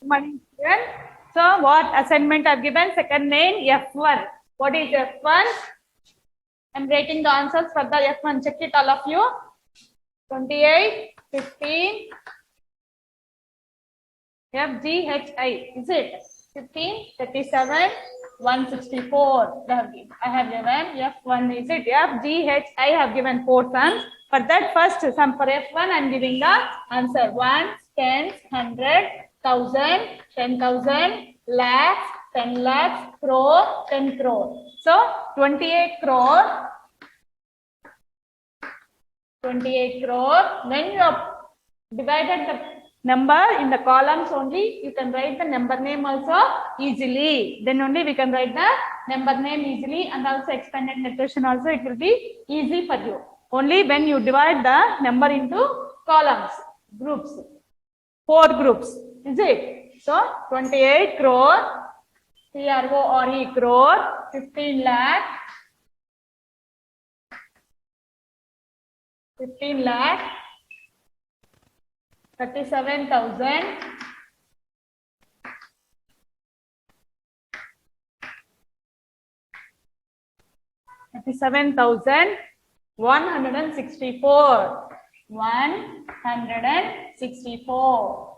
Morning, student. So, what assignment I've given? Second main F1. What is F1? I'm writing the answers for the F1. Check it, all of you. 28, 15, FGHI. Is it? 15, 37, 164. I have given F1. Is it? FGHI. I have given 4 sums. For that first sum for F1, I'm giving the answer. 1, 10, 100, 1000, 10,000, lakhs, 10 lakhs, crore, 10 crore. So 28 crore. 28 crore. When you have divided the number in the columns only, you can write the number name also easily. Then only we can write the number name easily, and also expanded notation also it will be easy for you. Only when you divide the number into columns, groups, 4 groups, is it? So 28 crore, CRORE crore, 15 lakh, 15 lakh, 37,000, 164. 164.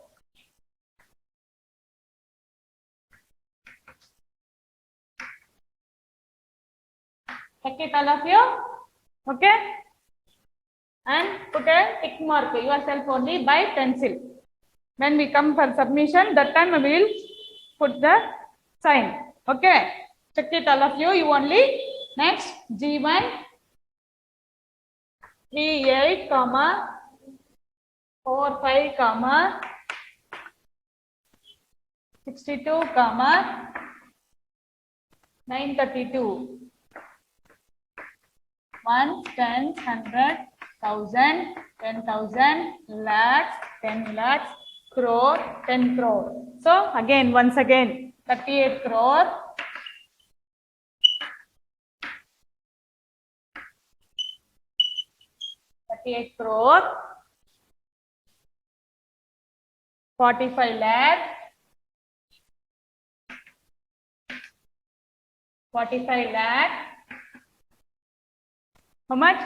Check it, all of you. Okay. And put a tick mark yourself only by pencil. When we come for submission, that time we will put the sign. Okay. Check it, all of you. You only. Next, G1, 38, 45, 62, 932. 1, 10, 100, 1000, 10,000, lakhs, 10 lakhs, crore, 10 crore. So again, once again, 38 crore, 38 crore, 45 lakh, 45 lakh. How much?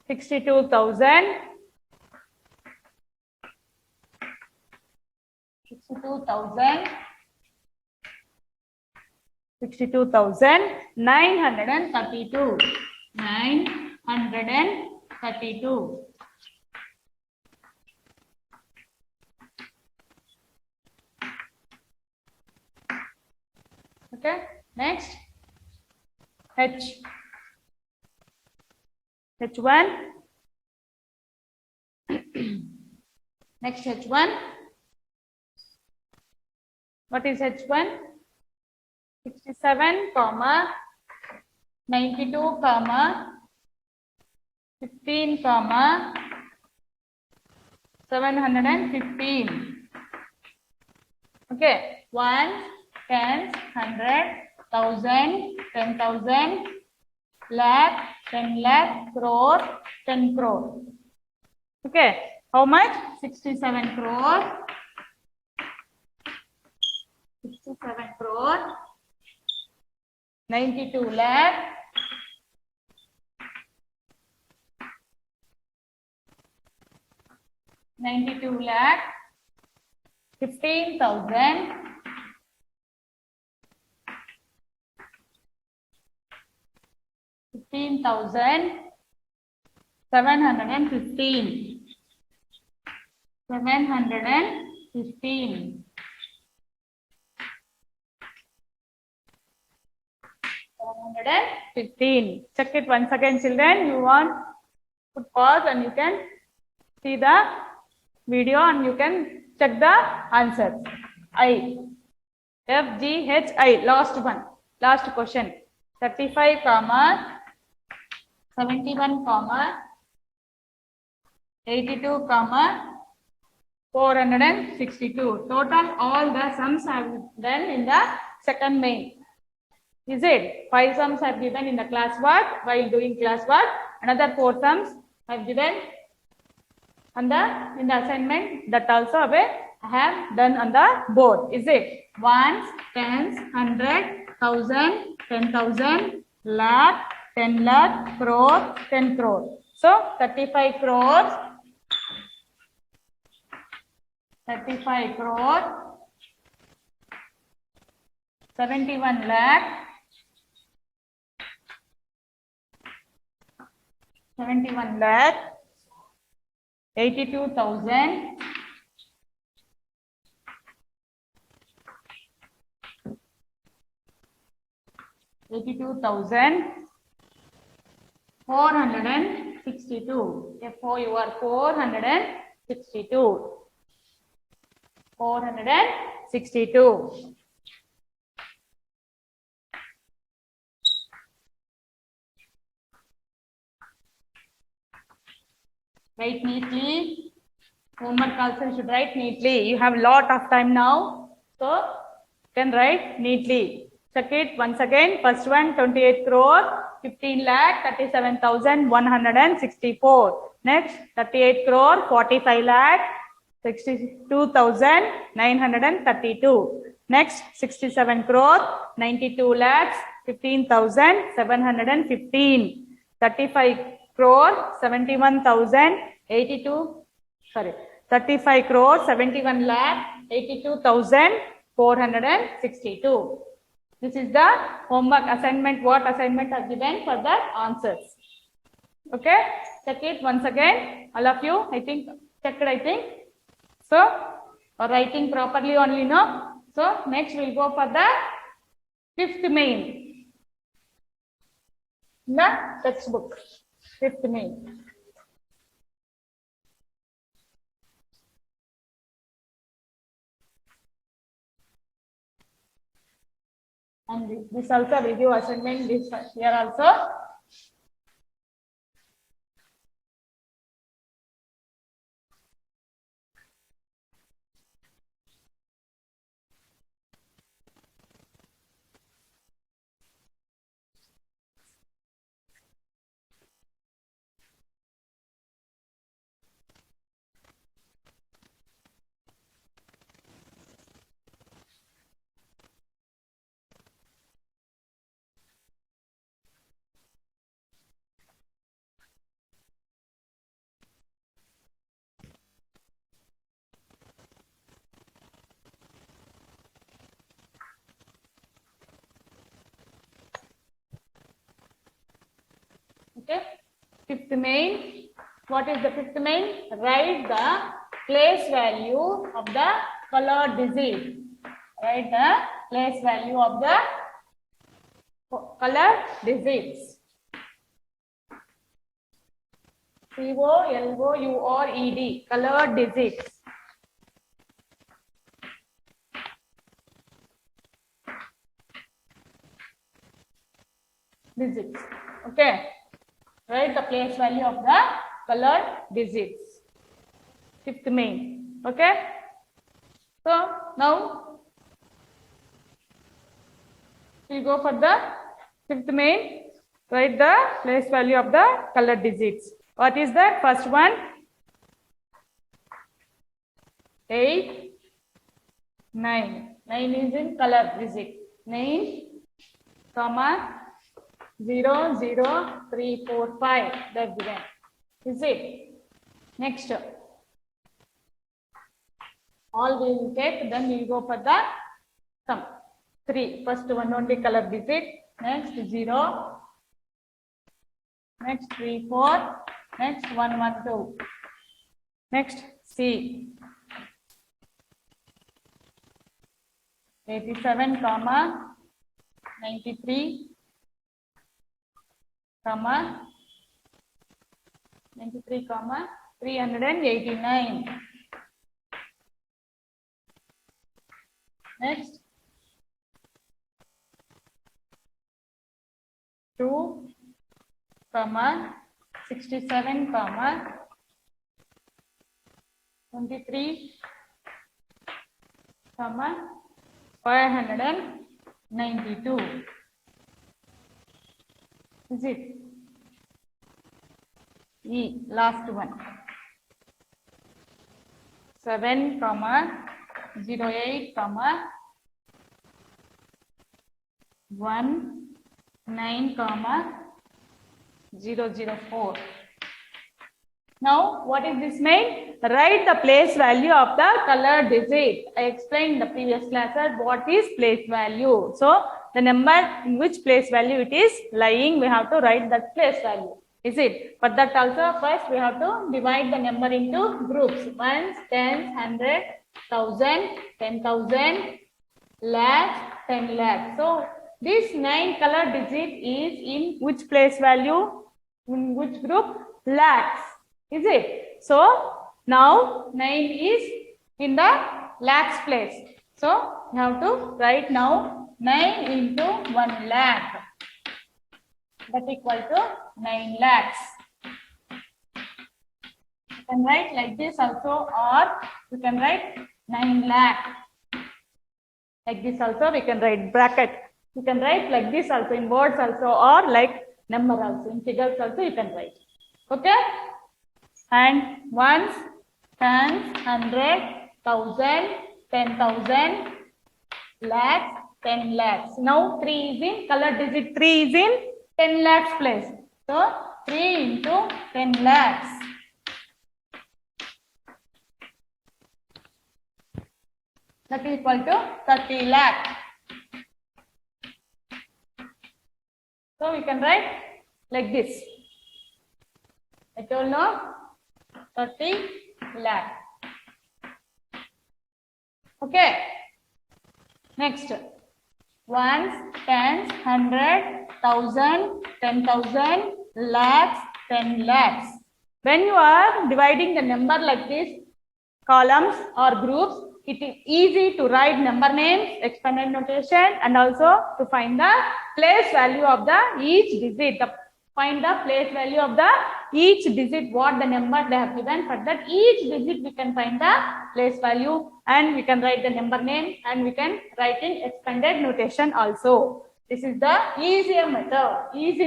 62,000. 62,000. 62,932. 932. Okay. Next, H1. Next, H1. What is H1? 67, 92, 15, 715. Okay. 1, 10, 100, 1000, 10,000, lakh, 10 lakh, crore, 10 crore. Okay. How much? 67 crore. 67 crore. 92 lakh. 92 lakh. 15,000. 15,715. 715. 715. Check it once again, children. You want put pause and you can see the video and you can check the answers. I. F, G, H, I. Last one. Last question. 35, 71, 82, 462. Total all the sums have done in the second main. Is it? 5 sums I've given in the classwork while doing classwork. Another 4 sums I've given and in the assignment that also have I have done on the board. Is it ones, tens, 100, 1,000, 10,000, lakh, 10 lakh, crore, 10 crore. So 35 crores, 35 crore, 71 lakh, 71 lakh, 82,000, 462. Therefore, you are 462. 462. Write neatly. Homework also you should write neatly. You have a lot of time now. So, you can write neatly. Check it once again. First one, 28 crore, 15 lakh, 37,164. Next, 38 crore, 45 lakh, 62,932. Next, 67 crore, 92 lakhs, 15,715. 35 crore, 71,082. Sorry, 35 crore, 71 lakh, 82,462. This is the homework assignment. What assignment are given for the answers? Okay, check it once again. All of you, I think, checked, I think. So, writing properly only, no? So, next we'll go for the fifth main. In the textbook, fifth main. And this also will give assignment this here also. Okay, fifth main. What is the fifth main? Write the place value of the colored digit. Write the place value of the colored digits. COLOURED, colored digits. Digits. Okay. Write the place value of the colored digits. Fifth main. Okay. So now we go for the fifth main. Write the place value of the colored digits. What is that? First one, 8, 9. 9 is in color digit. 9, comma, 0, 0, 3, 4, 5. That's given. Is it? Next. All we will take, then we will go for the sum. 3. First one only color digit. Next 0. Next 3, 4. Next 1, 1, 2. Next C. 87, comma, 93, comma, 93, comma, 389. Next 2, comma, 67, comma, 23, comma, 592. Is it? E, last one. 7, comma, 08, 19, 004. Now, what is this mean? Write the place value of the color digit. I explained in the previous class what is place value. So, the number in which place value it is lying, we have to write that place value. Is it? For that also, first we have to divide the number into groups. Ones, tens, 100, 1000, 10,000, lakhs, 10 lakhs. So, this 9 color digit is in which place value? In which group? Lakhs. Is it? So, now 9 is in the lakhs place. So, you have to write now 9 into 1 lakh. That equal to 9 lakhs. You can write like this also, or you can write 9 lakh. Like this also we can write bracket. You can write like this also in words also, or like number also in figures also you can write. Okay? And ones, tens, 100, 1000, 10,000, lakhs, 10 lakhs. Now 3 is in color digit 3 is in 10 lakhs place. So 3 into 10 lakhs. That is equal to 30 lakh. So we can write like this. I told no 30 lakh. Okay. Next. Ones, tens, 100, 1000, 10,000, lakhs, 10 lakhs. When you are dividing the number like this, columns or groups, it is easy to write number names, expanded notation, and also to find the place value of the each digit. Find the place value of the each digit, what the number they have given. For that each digit we can find the place value, and we can write the number name, and we can write in expanded notation also. This is the easy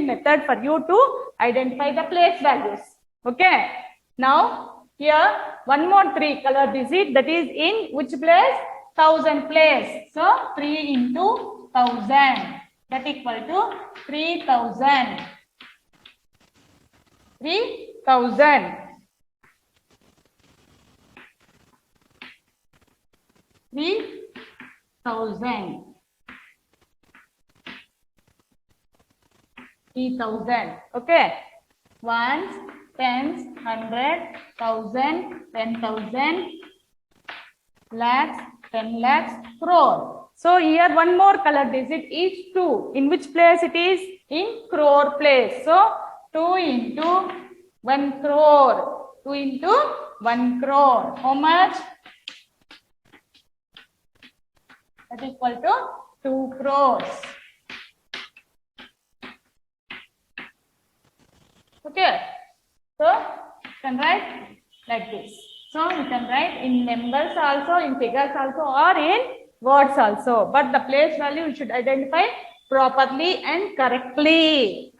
method for you to identify the place values. Okay. Now here one more 3 color digit, that is in which place? 1000 place. So 3 into 1000, that equal to 3000. 3000. 3000. 3000. Okay. Ones, tens, 100, 1000, 10,000, lakhs, 10 lakhs, crore. So here one more color digit is 2. In which place it is? In crore place. So 2 into 1 crore. 2 into 1 crore. How much? That is equal to 2 crores. Okay. So you can write like this. So you can write in numbers also, in figures also, or in words also. But the place value you should identify properly and correctly.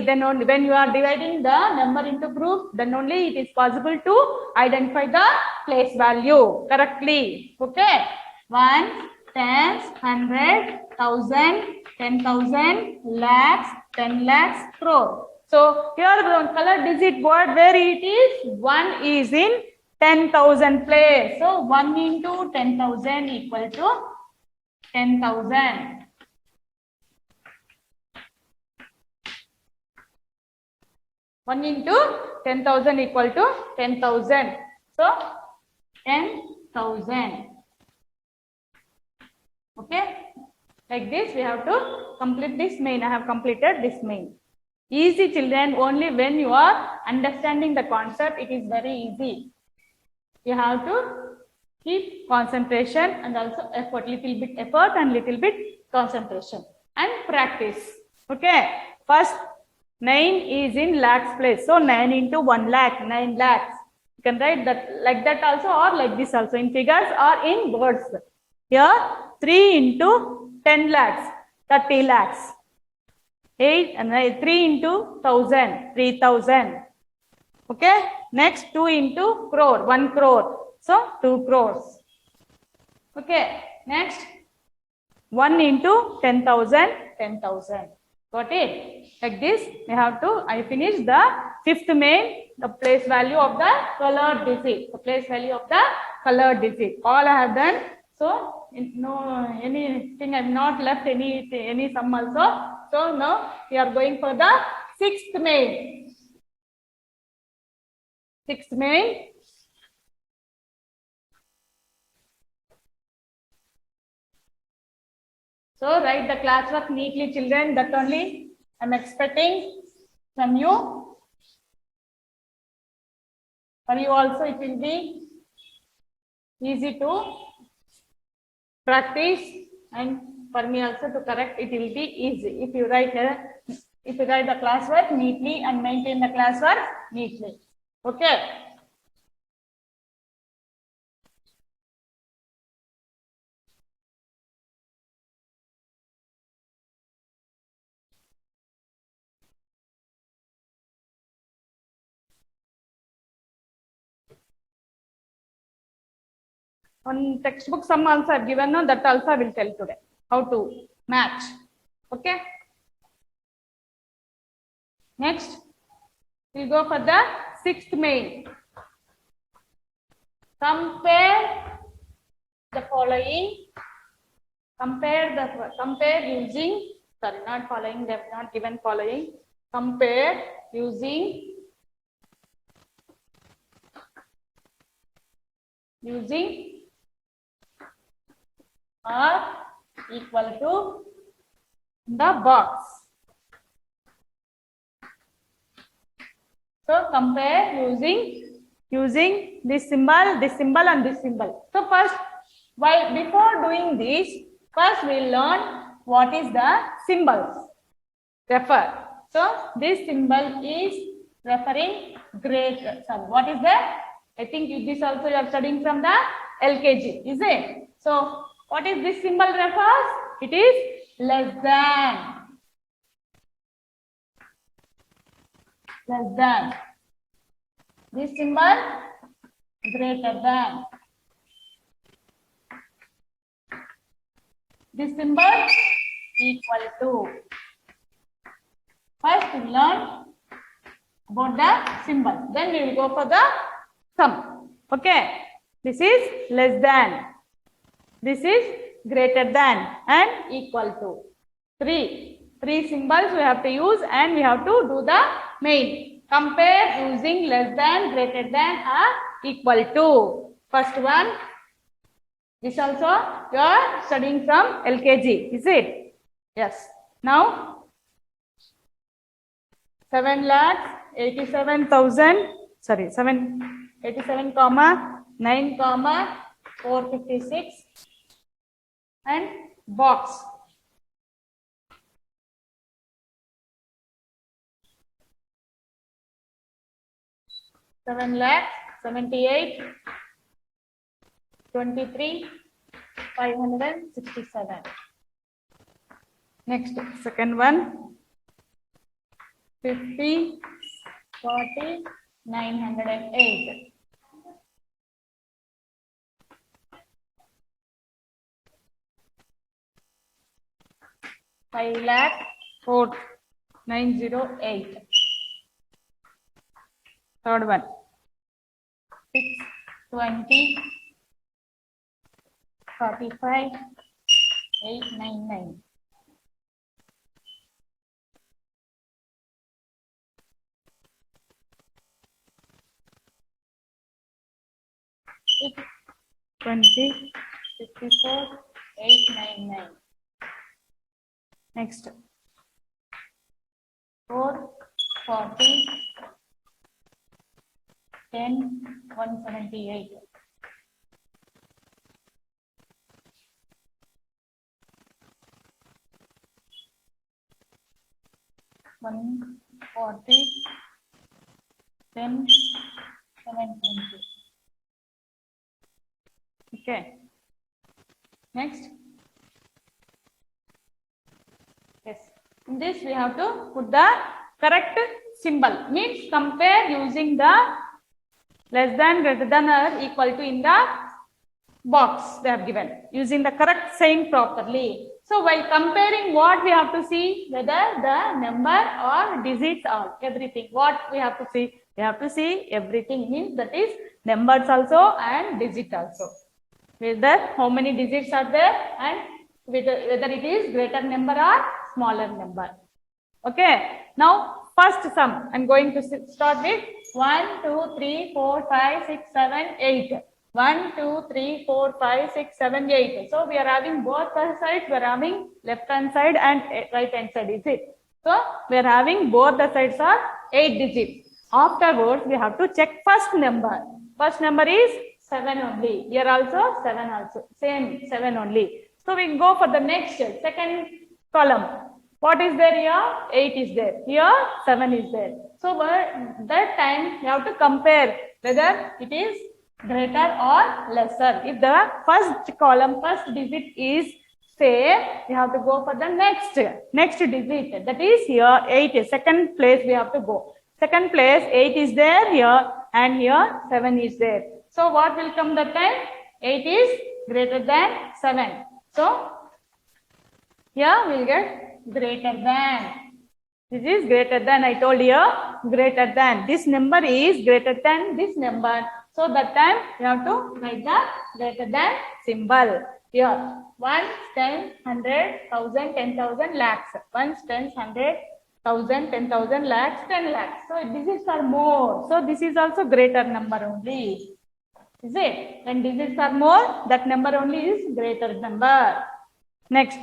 Then only when you are dividing the number into groups, then only it is possible to identify the place value correctly. Okay. 1, tens, 100, 1000, 10,000, lakhs, 10 lakhs, crore. So here the color digit word where it is? 1 is in 10,000 place. So 1 into 10,000 equal to 10,000. 1 into 10,000 equal to 10,000. So 10,000. Okay. Like this we have to complete this main. I have completed this main. Easy children, only when you are understanding the concept it is very easy. You have to keep concentration and also effort, little bit effort and little bit concentration and practice. Okay. First 9 is in lakhs place. So 9 into 1 lakh, 9 lakhs. You can write that like that also or like this also in figures or in words. Here 3 into 10 lakhs, 30 lakhs. 8 and 3 into 1000, 3000. Okay. Next 2 into crore, 1 crore. So 2 crores. Okay, next 1 into 10,000, 10,000. Got it? Like this, we have to, I finished the fifth main, the place value of the colored digit, the place value of the colored digit. All I have done. So, no anything, I have not left any sum also. So, now we are going for the sixth main. Sixth main. So, write the classwork neatly, children. That only I am expecting from you. For you also, it will be easy to practice, and for me also to correct, it will be easy if you write the classwork neatly and maintain the classwork neatly. Okay. On textbook sum also I have given, no, that also I will tell today how to match. Okay. Next, we'll go for the sixth main. Compare the following. Compare using, sorry, not following, they have not given following. Compare using or equal to the box. So compare using this symbol, and this symbol. So first, before doing this, first we learn what is the symbols. Refer. So this symbol is referring greater. Sorry, what is that? I think this also you are studying from the LKG, is it? So what is this symbol refers? It is less than. Less than. This symbol greater than. This symbol equal to. First we learn about the symbol. Then we will go for the sum. Okay. This is less than. This is greater than and equal to. Three symbols we have to use, and we have to do the main. Compare using less than, greater than, or equal to. First one. This also you are studying from LKG, is it? Yes. Now 7,87,000. Sorry, 787, 9, 456 and box. 7,78,23,567. Next, second one. 50, 40, 908. Five lakh 4,908. Third one. 6, 20, 45, 899. Six, 20, 54, 899. Next, 4, 40, 10, 178. 140, 10, 720. Okay. Next. Yes. In this we have to put the correct symbol. Means compare using the less than, greater than, or equal to in the box they have given using the correct sign properly. So while comparing, what we have to see, whether the number or digits or everything. What we have to see? We have to see everything, means that is numbers also and digit also. Whether how many digits are there and whether it is greater number or smaller number. Okay. Now first sum. I'm going to start with 1, 2, 3, 4, 5, 6, 7, 8. 1, 2, 3, 4, 5, 6, 7, 8. So we are having both the sides. We are having left hand side and right hand side. Is it? So we are having both the sides are 8 digits. Afterwards, we have to check first number. First number is 7 only. Here also 7 also. Same 7 only. So we go for the next second column. What is there here? 8 is there. Here 7 is there. So that time you have to compare whether it is greater or lesser. If the first column, first digit is same, we have to go for the next digit. That is here 8. Second place we have to go. Second place 8 is there here and here 7 is there. So what will come that time? 8 is greater than 7. So here we will get greater than. This is greater than. I told you greater than. This number is greater than this number. So that time you have to write the greater than symbol. Here 1, 10, 100, 1000, 10,000, lakhs. 1, 10, 100, 1000, 10,000, lakhs, 10 lakhs. So digits are more. So this is also greater number only. Is it? When digits are more, that number only is greater number. Next.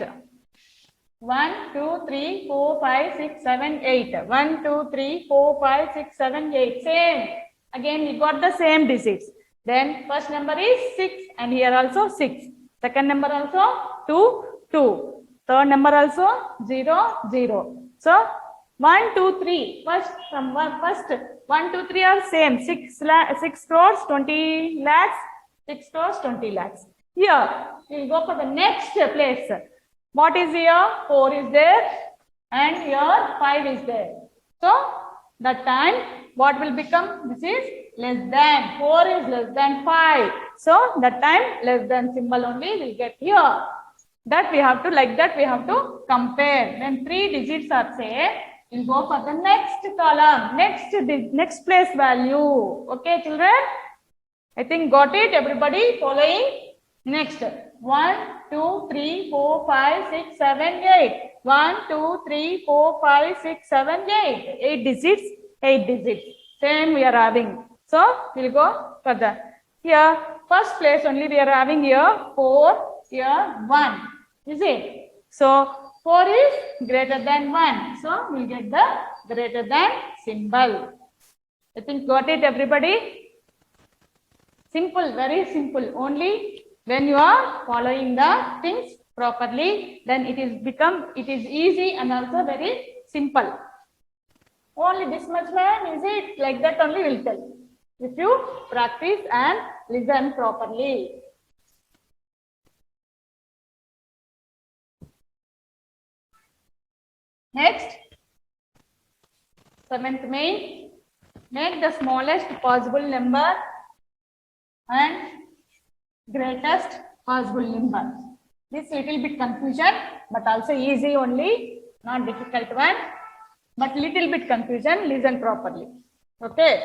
1, 2, 3, 4, 5, 6, 7, 8. 1, 2, 3, 4, 5, 6, 7, 8. Same. Again, we got the same digits. Then first number is 6 and here also 6. Second number also 2, 2. Third number also 0, 0. So 1, 2, 3. First 1, 2, 3 are same. 6 crores, 20 lakhs, 6 crores, 20 lakhs. Here, we will go for the next place. What is here? 4 is there and here 5 is there. So that time what will become? This is less than. 4 is less than 5. So that time less than symbol only will get here. That we have to, like that we have to compare. When 3 digits are same, we'll go for the next column, next place value. Okay, children? I think got it. Everybody following? Next. 1, 2, 3, 4, 5, 6, 7, 8. 1, 2, 3, 4, 5, 6, 7, 8. 8 digits, 8 digits. Same we are having. So we'll go further. Here, first place only we are having here 4, here 1. Is it? So 4 is greater than 1. So we'll get the greater than symbol. I think got it, everybody? Simple, very simple. Only when you are following the things properly, then it is easy and also very simple. Only this much, man, is it? Like that only will tell. If you practice and listen properly. Next, 7th main, make the smallest possible number and greatest possible number. This little bit confusion, but also easy only, not difficult one, but little bit confusion. Listen properly. Okay.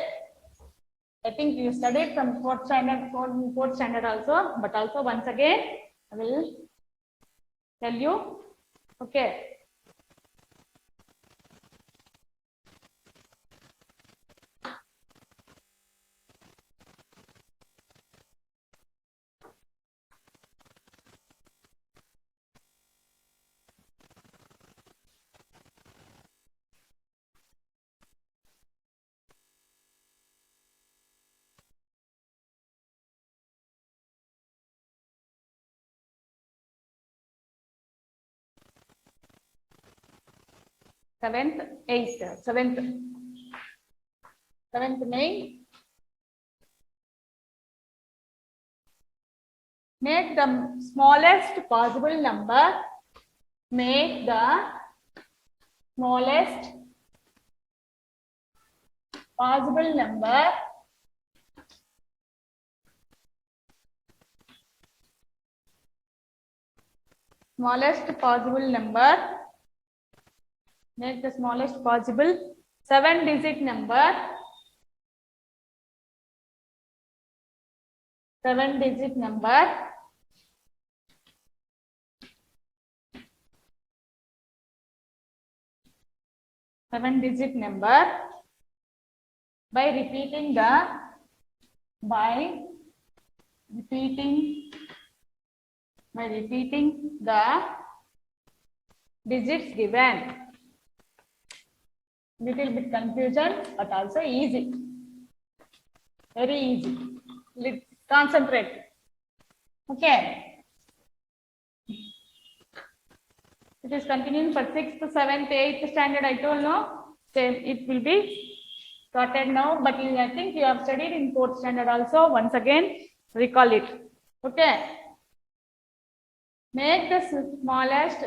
I think you studied from 4th standard also, but also once again I will tell you. Okay. Seventh main. Make the smallest possible number. Make the smallest possible number smallest possible number. Make the smallest possible 7-digit number. 7-digit number. Seven-digit number by repeating the digits given. Little bit confusion, but also easy. Very easy. Concentrate. Okay. It is continuing for 6th, 7th, 8th standard. I told no. Same. It will be started now, but I think you have studied in 4th standard also. Once again, recall it. Okay. Make the smallest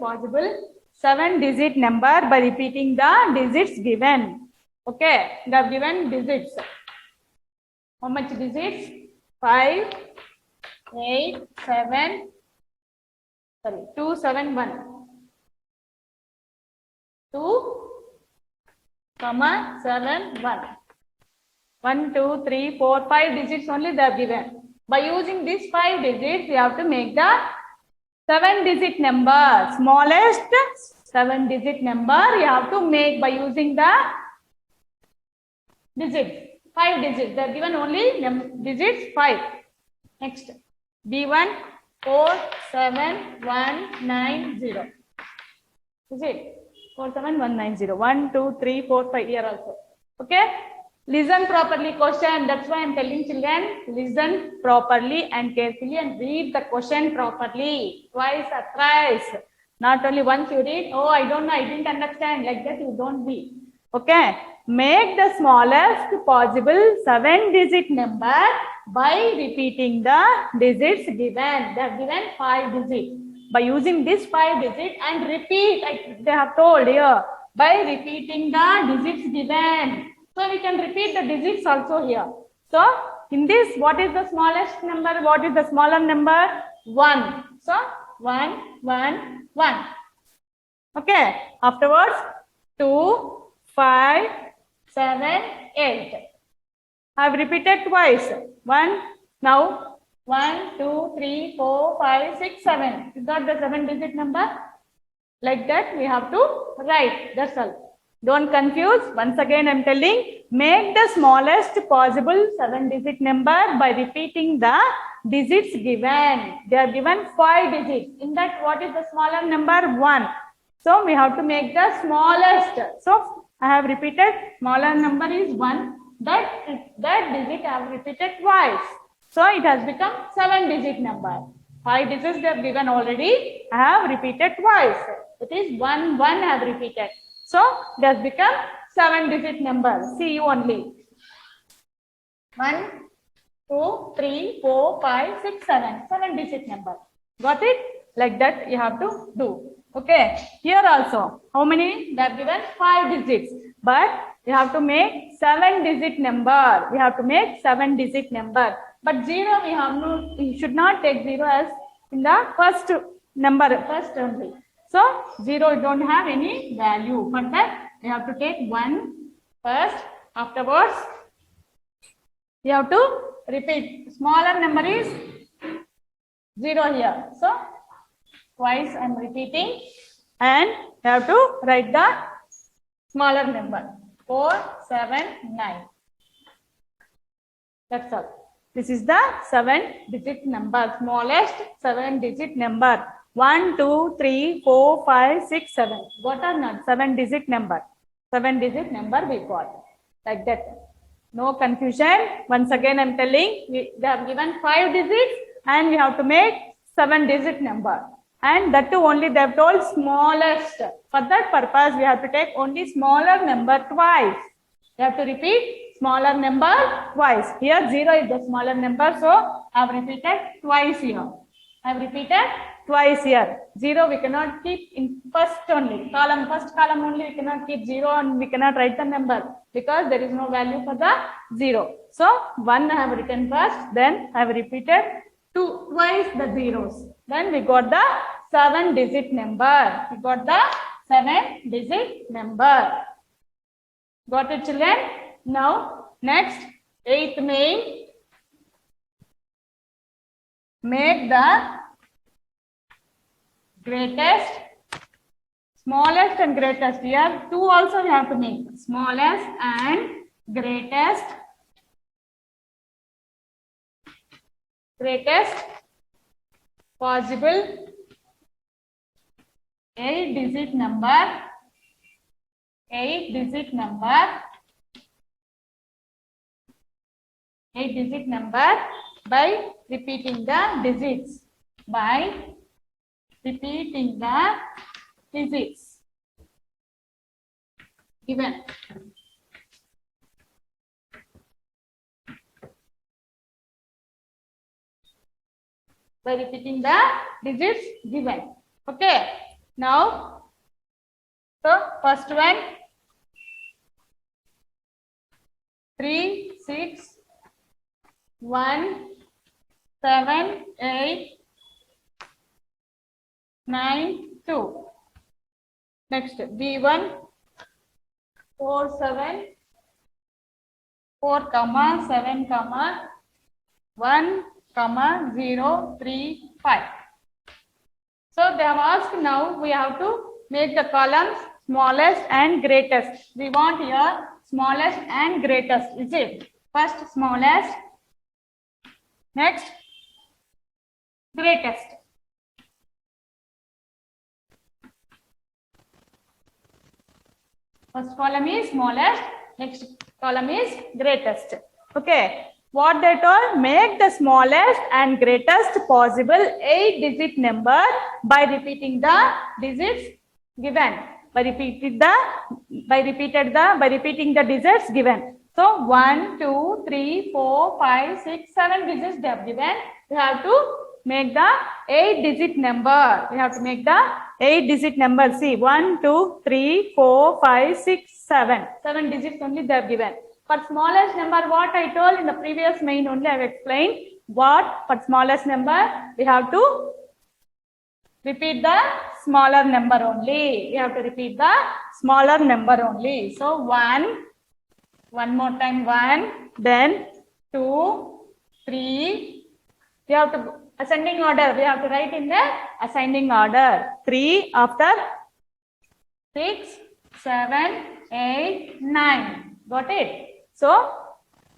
possible 7-digit number by repeating the digits given. Okay, they have given digits. How much digits? 5, 8, 7, 2, 7, 1. 2, 7, 1. 1, 2, 3, 4, 5 digits only they have given. By using these 5 digits, you have to make the 7-digit number. Smallest 7-digit number you have to make by using the digits. 5 digits. They are given only digits 5. Next. B1 4 7 1 9 0. Is it? 4 7 1 9 0. 1 2 3 4 5 here also. Okay. Listen properly question. That's why I am telling children, listen properly and carefully and read the question properly. Twice or thrice. Not only once you read, oh, I don't know, I didn't understand. Like that you don't be. Okay. Make the smallest possible 7-digit number by repeating the digits given. They have given 5 digits. By using this 5 digits and repeat, they have told here, by repeating the digits given. So we can repeat the digits also here. So in this, what is the smallest number? What is the smaller number? 1. So 1, 1, 1. Okay. Afterwards, 2, 5, 7, 8. I have repeated twice. 1. Now 1, 2, 3, 4, 5, 6, 7. You got the 7-digit number? Like that we have to write. That's all. Don't confuse. Once again, I am telling, make the smallest possible 7-digit number by repeating the digits given. They are given 5 digits. In that, what is the smaller number? 1. So we have to make the smallest. So I have repeated smaller number is 1. That digit I have repeated twice. So it has become 7-digit number. 5 digits they have given already. I have repeated twice. It is 1, 1 I have repeated. So it has become 7-digit number. See you only. 1, 2, 3, 4, 5, 6, 7. 7-digit number. Got it? Like that you have to do. Okay. Here also, how many? They have given 5 digits. But you have to make 7-digit number. We have to make 7-digit number. But 0 we have no. We should not take 0 as in the first number, first only. So 0 don't have any value. For that, you have to take 1 first. Afterwards, you have to repeat. Smaller number is 0 here. So twice I am repeating, and you have to write the smaller number. 4, 7, 9. That's all. This is the 7-digit number. Smallest 7-digit number. 1, 2, 3, 4, 5, 6, 7. What are not 7-digit number? 7-digit number we got. Like that. No confusion. Once again, I am telling, they have given 5 digits and we have to make 7-digit number. And that too only they have told smallest. For that purpose, we have to take only smaller number twice. You have to repeat smaller number twice. Here 0 is the smaller number, so I have repeated twice here. I have repeated twice here. 0 we cannot keep in first only. Column, first column only we cannot keep 0 and we cannot write the number because there is no value for the 0. So 1 I have written first, then I have repeated twice the zeros. Then we got the 7-digit number. We got the 7-digit number. Got it, children? Now, next, 8th main. Make the greatest, smallest and greatest. Here, 2 also we have to make. Smallest and greatest possible 8-digit number. 8-digit number. 8-digit number by repeating the digits. By repeating the digits given. By repeating the digits given. Okay. Now, so first one, 3, 6, 1, 7, 8, 9, 2. Next, B1, 4, 7, 4, 7, 1, 0, 3, 5. So they have asked, now we have to make the columns smallest and greatest. We want here smallest and greatest. Is it? First smallest, next greatest. First column is smallest, next column is greatest. Okay. What they told? Make the smallest and greatest possible 8-digit number by repeating the digits given. By repeating the digits given. So 1, 2, 3, 4, 5, 6, 7 digits they have given. We have to make the 8-digit number. We have to make the 8-digit number. See, 1, 2, 3, 4, 5, 6, 7. 7 digits only they have given. For smallest number, what I told in the previous main only I have explained. What? For smallest number, we have to repeat the smaller number only. We have to repeat the smaller number only. So 1, one more time 1, then 2, 3. We have to ascending order. We have to write in the ascending order. 3 after 6, 7, 8, 9. Got it? So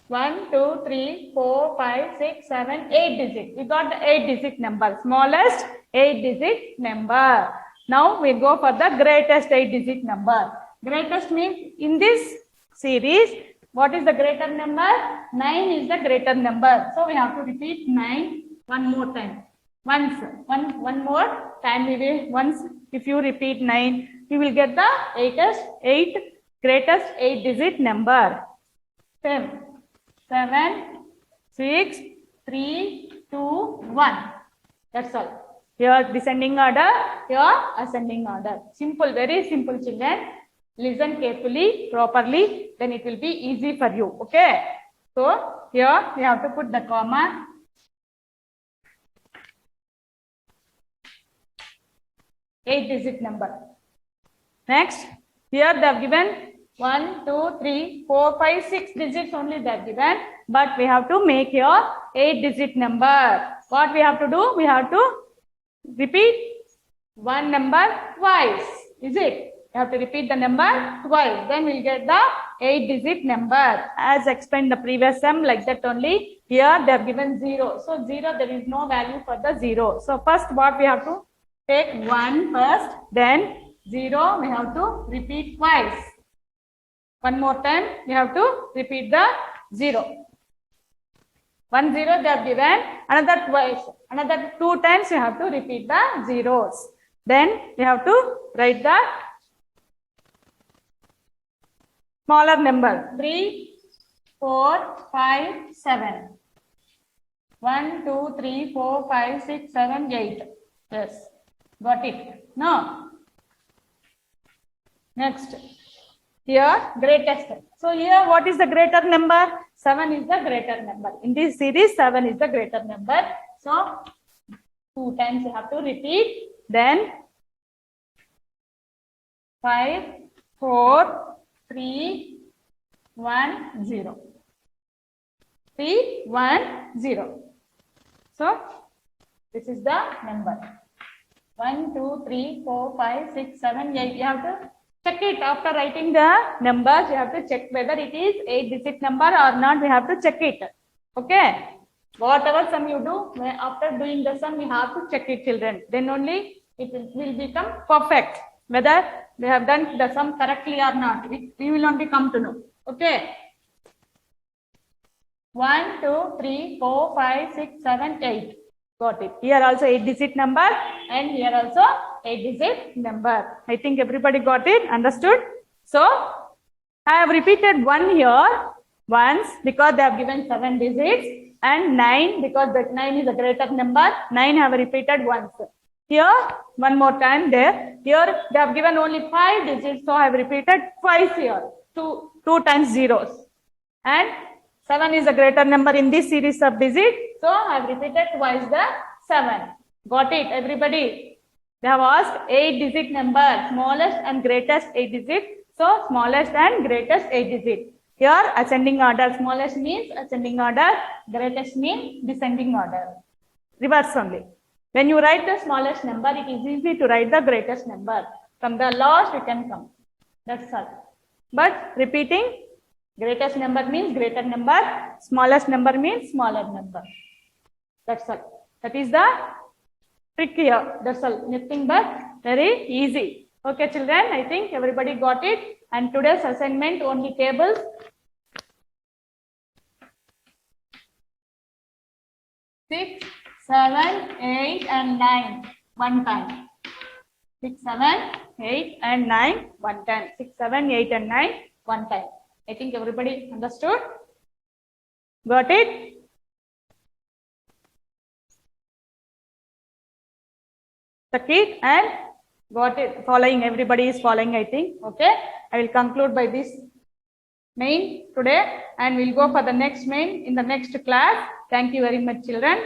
1, 2, 3, 4, 5, 6, 7, 8 digit. We got the 8-digit number. Smallest 8-digit number. Now we go for the greatest 8-digit number. Greatest means in this series, what is the greater number? 9 is the greater number. So we have to repeat 9 one more time. Once, one more time we will, once if you repeat 9, you will get the greatest 8-digit number. 10, 7, 6, 3, 2, 1. That's all. Your descending order, your ascending order. Simple, very simple, children. Listen carefully, properly, then it will be easy for you. Okay. So here we have to put the comma. Eight-digit number. Next, here they have given 1, 2, 3, 4, 5, 6 digits only they have given, but we have to make your 8-digit number. What we have to do? We have to repeat one number twice. Is it? You have to repeat the number twice. Then we'll get the 8-digit number. As explained the previous sum, like that only. Here they have given 0. So 0, there is no value for the 0. So first what we have to take 1 first, then 0 we have to repeat twice. One more time we have to repeat the 0. 1 0 they have given, another twice, another 2 times you have to repeat the zeros. Then you have to write the smaller number 3, 4, 5, 7. 1, 2, 3, 4, 5, 6, 7, 8. Yes, got it. No. Next. Here, greatest. So here, what is the greater number? 7 is the greater number. In this series, 7 is the greater number. So 2 times you have to repeat. Then 5, 4, 3, 1, 0. 3, 1, 0. So this is the number. 1, 2, 3, 4, 5, 6, 7, 8. You have to check it after writing the numbers. You have to check whether it is 8-digit number or not. We have to check it. Okay. Whatever sum you do, after doing the sum, you have to check it, children. Then only it will become perfect. Whether they have done the sum correctly or not, we will only come to know. Okay. 1, 2, 3, 4, 5, 6, 7, 8. Got it. Here also 8-digit number and here also 8-digit number. I think everybody got it, understood? So I have repeated 1 here once because they have given 7 digits, and 9 because that 9 is a greater number. 9 have repeated once. Here one more time there. Here they have given only 5 digits, so I have repeated twice here. 2 times zeros. And 7 is a greater number in this series of digits, so I have repeated twice the 7. Got it, everybody? They have asked 8-digit number, smallest and greatest 8 digit. So smallest and greatest 8 digit. Here ascending order, smallest means ascending order, greatest means descending order. Reverse only. When you write the smallest number, it is easy to write the greatest number. From the last you can come. That's all. But repeating, greatest number means greater number, smallest number means smaller number. That's all. That is the trick here. That's all. Nothing but very easy. Okay, children, I think everybody got it. And today's assignment only tables. Six, 7, 8, and 9 one time. 6, 7, 8, and 9 one time. 6, 7, 8, and 9 one time. I think everybody understood? Got it? Check it and got it. Following, everybody is following, I think. Okay. I will conclude by this main today and we'll go for the next main in the next class. Thank you very much, children.